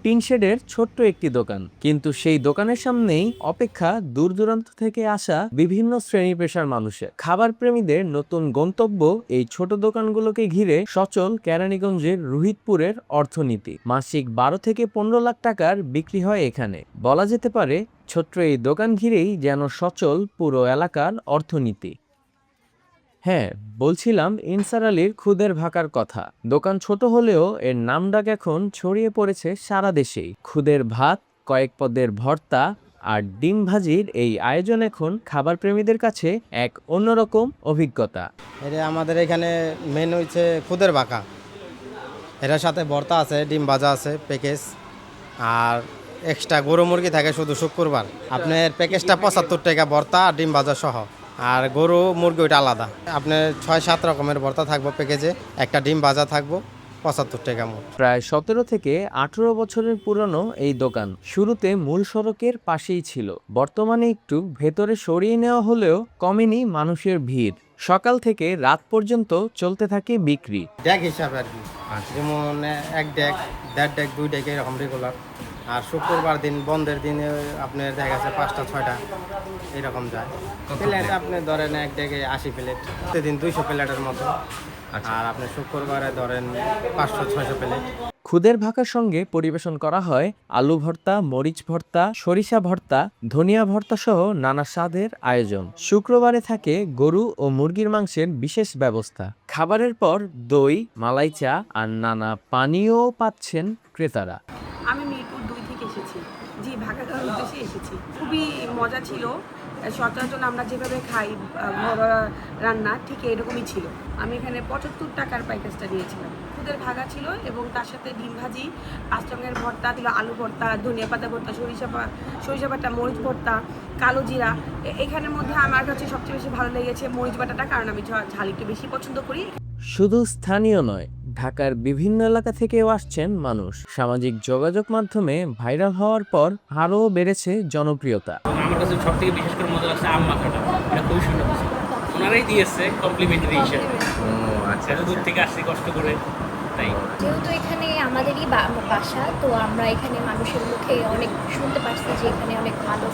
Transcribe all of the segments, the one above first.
Tin শেডের ছোট্ট একটি দোকান, কিন্তু সেই দোকানের সামনেই অপেক্ষা দূর দূরান্ত থেকে আসা বিভিন্ন শ্রেণী পেশার মানুষের। খাবার প্রেমীদের নতুন গন্তব্য এই ছোট দোকানগুলোকে ঘিরে সচল কেরানীগঞ্জের রুহিতপুরের অর্থনীতি। মাসিক 12 থেকে 15 লাখ টাকার বিক্রি হয় এখানে। বলা যেতে পারে ছোট্ট এই দোকান ঘিরেই যেন সচল পুরো এলাকার অর্থনীতি। হ্যাঁ, বলছিলাম ইনসার আলীর খুদের ভাকার কথা। দোকান ছোট হলেও এর নামডাক এখন ছড়িয়ে পড়েছে সারা দেশেই। খুদের ভাত, কয়েক পদের ভর্তা আর ডিম ভাজির এই আয়োজন এখন খাবার প্রেমীদের কাছে এক অন্যরকম অভিজ্ঞতা। এটা আমাদের এখানে মেন হচ্ছে খুদের ভাকা, এটার সাথে ভর্তা আছে, ডিম ভাজা আছে প্যাকেজ, আর এক্সট্রা গরু মুরগি থাকে শুধু শুক্রবার। আপনার প্যাকেজটা 75 টাকা ভর্তা আর ডিম ভাজা সহ, আর গরু মুরগি ওইটা আলাদা। আপনার 6-7 রকমের ভর্তা থাকবো প্যাকেজে, একটা ডিম ভাজা থাকবো, 75 টাকা মোট। প্রায় 17 থেকে 18 বছরের পুরনো এই দোকান শুরুতে মূল সড়কের পাশেই ছিল। বর্তমানে একটু ভেতরে সরিয়ে নেওয়া হলেও কমেনি মানুষের ভিড়। সকাল থেকে রাত পর্যন্ত চলতে থাকে বিক্রি। ডেক হিসাবে আর কি, যেমন 1 ডেক, 1.5 ডেক, 2 ডেক এরকম রেগুলার। আর শুক্রবার দিন বন্ধের দিনে আপনার দেখা গেছে 5টা-6টা এরকম যায়। প্লেট আপনি ধরেন 1 ডেকে 80 প্লেট, প্রতিদিন 200 প্লেটের মতো। আর আপনি শুক্রবারে ধরেন 500-600 প্লেট। খুদের ভাকার সঙ্গে পরিবেশন করা হয় আলু ভর্তা, মরিচ ভর্তা, সরিষা ভর্তা, ধনিয়া ভর্তা সহ নানা স্বাদের আয়োজন। শুক্রবারে থাকে গরু ও মুরগির মাংসের বিশেষ ব্যবস্থা। খাবারের পর দই, মালাই চা আর নানা পানীয়ও পাচ্ছেন ক্রেতারা। আমি মিরপুর 2 থেকে এসেছি। জি, ভাকা খাওয়ার উদ্দেশ্যে এসেছি। খুবই মজা ছিল। সচরাচর আমরা যেভাবে খাই ঘরোয়া রান্না, ঠিক এরকমই ছিল। আমি এখানে 75 টাকার প্যাকেজটা নিয়েছিলাম। খুদের ভাগা ছিল এবং তার সাথে ডিম ভাজি, 5 রঙের ভর্তা ছিল, আলু ভর্তা, ধনিয়া পাতা ভর্তা, সরিষা বাটা, মরিচ ভর্তা, কালো জিরা। এখানের মধ্যে আমার কাছে সবচেয়ে বেশি ভালো লেগেছে মরিচ বাটাটা, কারণ আমি ঝাল একটু বেশি পছন্দ করি। শুধু স্থানীয় নয়, ঢাকার বিভিন্ন এলাকা থেকেও আসছেন মানুষ। সামাজিক যোগাযোগ মাধ্যমে ভাইরাল হওয়ার পর আরও বেড়েছে জনপ্রিয়তা। আমার কাছে সব থেকে বিশেষ করে মজা লাগছে আম মাখাটা, এটা খুবই সুন্দর হয়েছে। ওনারাই দিয়েছে কমপ্লিমেন্টারি হিসেবে। আচ্ছা, দূর থেকে আসছি কষ্ট করে, তাই। যেহেতু এখানে আমাদেরই বাসা, তো আমরা এখানে মানুষের মুখে অনেক শুনতে পারছি যে এখানে অনেক ভালো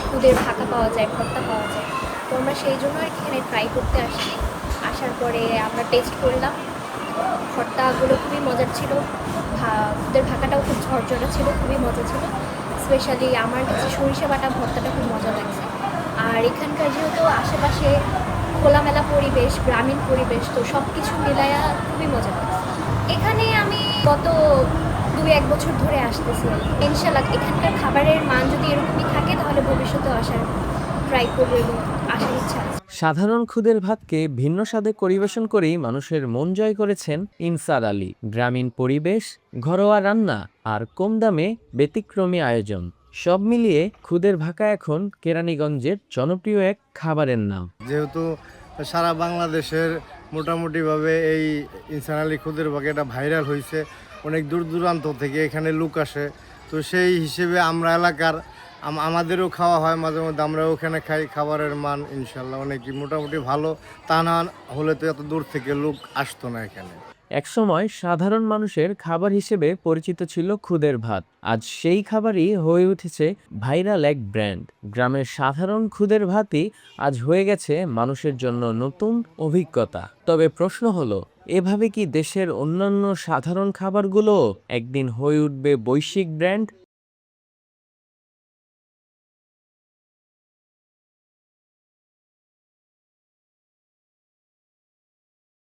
খুদের ভাকা পাওয়া যায়, ভর্তা পাওয়া যায়। তো আমরা সেই জন্য এখানে ট্রাই করতে আসছি। আসার পরে আমরা টেস্ট করলাম, ভর্তাগুলো খুবই মজার ছিল, খুদের ভাকাটাও খুব ঝরঝরা ছিল, খুবই মজা ছিল। স্পেশালি আমার কাছে সরিষা বাটা ভর্তাটা খুব মজা লাগছে। আর এখানকার যেহেতু আশেপাশে খোলামেলা পরিবেশ, গ্রামীণ পরিবেশ, তো সব কিছু মিলায়া খুবই মজা লাগছে। এখানে আমি গত 2-1 বছর ধরে আসতেছি। ইনশাল্লাহ এখানকার খাবারের মান যদি এরকমই থাকে তাহলে ভবিষ্যতেও আসার ট্রাই করবো এবং আসার ইচ্ছা আছে। সাধারণ খুদের ভাতকে ভিন্ন স্বাদে পরিবেশন করেই মানুষের মন জয় করেছেন ইনসার আলী। গ্রামীণ পরিবেশ, ঘরোয়া রান্না আর কম দামে ব্যতিক্রমী আয়োজন, সব মিলিয়ে খুদের ভাকা এখন কেরানীগঞ্জের জনপ্রিয় এক খাবারের নাম। যেহেতু সারা বাংলাদেশের মোটামুটিভাবে এই ইনসার আলী খুদের ভাকাটা ভাইরাল হয়েছে, অনেক দূর দূরান্ত থেকে এখানে লোক আসে। তো সেই হিসেবে আমরা এলাকার আমাদেরও খাওয়া হয় মাঝে মধ্যে, আমরাও ওখানে খাই। খাবারের মান ইনশাল্লাহ অনেকই মোটামুটি ভালো, তা না হলে তো এত দূর থেকে লোক আসতো না এখানে। একসময় সাধারণ মানুষের খাবার হিসেবে পরিচিত ছিল খুদের ভাত। আজ সেই খাবারই হয়ে উঠেছে ভাইরাল এক ব্র্যান্ড। গ্রামের সাধারণ খুদের ভাতই আজ হয়ে গেছে মানুষের জন্য নতুন অভিজ্ঞতা। তবে প্রশ্ন হলো, এভাবে কি দেশের অন্যান্য সাধারণ খাবারগুলো একদিন হয়ে উঠবে বৈশ্বিক ব্র্যান্ড?